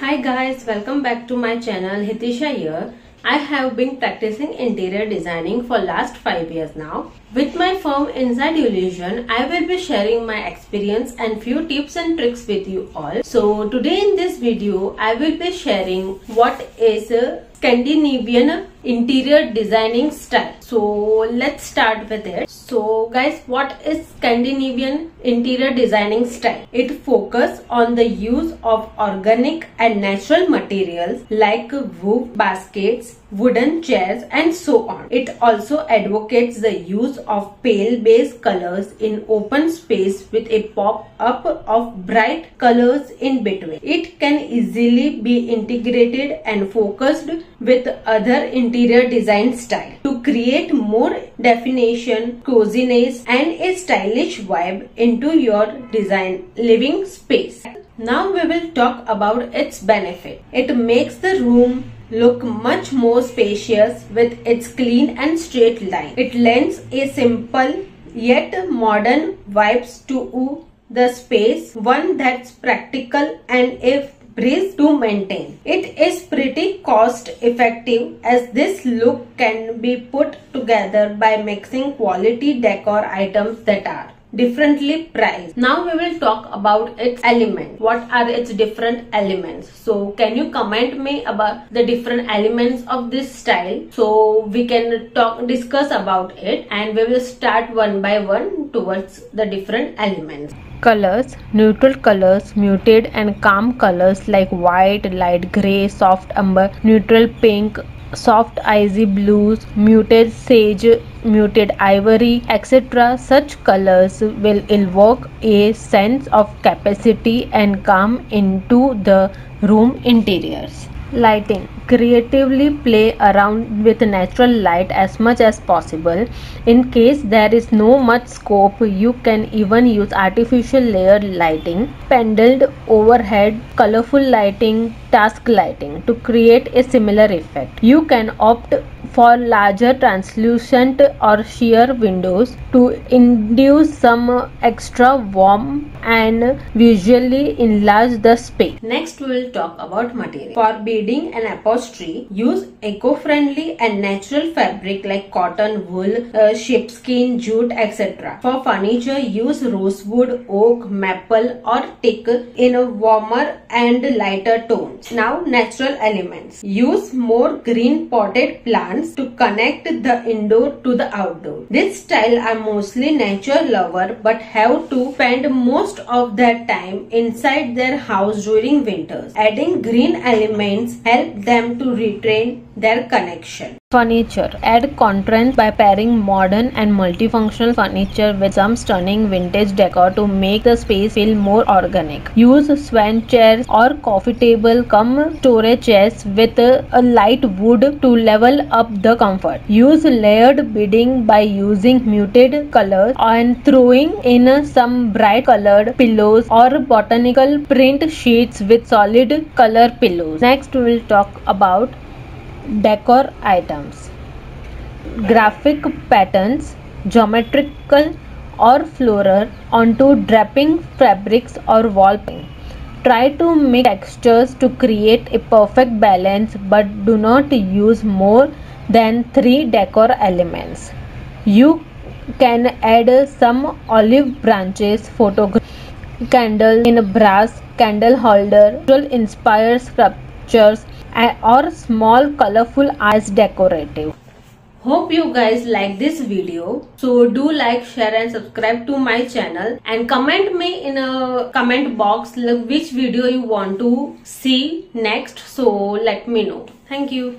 Hi guys, welcome back to my channel. Hitisha here. I have been practicing interior designing for last 5 years now. With my firm Inside Illusion, I will be sharing my experience and few tips and tricks with you all. So today in this video, I will be sharing what is Scandinavian interior designing style. So let's start with it. So guys, what is Scandinavian interior designing style? It focuses on the use of organic and natural materials like wood baskets, wooden chairs and so on. It also advocates the use of pale base colors in open space with a pop-up of bright colors in between. It can easily be integrated and focused with other interior design style to create more definition, coziness and a stylish vibe into your design living space. Now we will talk about its benefit. It makes the room look much more spacious with its clean and straight line. It lends a simple yet modern vibes to the space, one that's practical and a breeze to maintain. It is pretty cost effective as this look can be put together by mixing quality decor items that are differently priced. Now we will talk about its elements. What are its different elements? So can you comment me about the different elements of this style so we can discuss about it, and we will start one by one towards the different elements. Colors: neutral colors, muted and calm colors like white, light grey, soft umber, neutral pink, soft icy blues, muted sage, muted ivory, etc. Such colors will evoke a sense of capacity and calm into the room interiors. Lighting: creatively play around with natural light as much as possible. In case there is no much scope, you can even use artificial layered lighting, pendled overhead, colorful lighting, task lighting to create a similar effect. You can opt for larger translucent or sheer windows to induce some extra warmth and visually enlarge the space. Next we will talk about material. For beading and upholstery, use eco-friendly and natural fabric like cotton, wool, sheepskin, jute, etc. For furniture, use rosewood, oak, maple or teak in a warmer and lighter tones. Now natural elements. Use more green potted plants to connect the indoor to the outdoor. This style are mostly nature lover but have to spend most of their time inside their house during winters. Adding green elements help them to retain their connection. Furniture: add contrast by pairing modern and multifunctional furniture with some stunning vintage decor to make the space feel more organic. Use swan chairs or coffee table come storage chairs with a light wood to level up the comfort. Use layered beading by using muted colors and throwing in some bright colored pillows or botanical print sheets with solid color pillows. Next we will talk about decor items. Graphic patterns, geometrical or floral onto draping fabrics or wall painting. Try to mix textures to create a perfect balance, but do not use more than 3 decor elements. You can add some olive branches, photograph, candles in a brass candle holder, inspired sculptures or small colorful eyes decorative. Hope you guys like this video. So do like, share and subscribe to my channel, and comment me in a comment box which video you want to see next. So let me know. Thank you.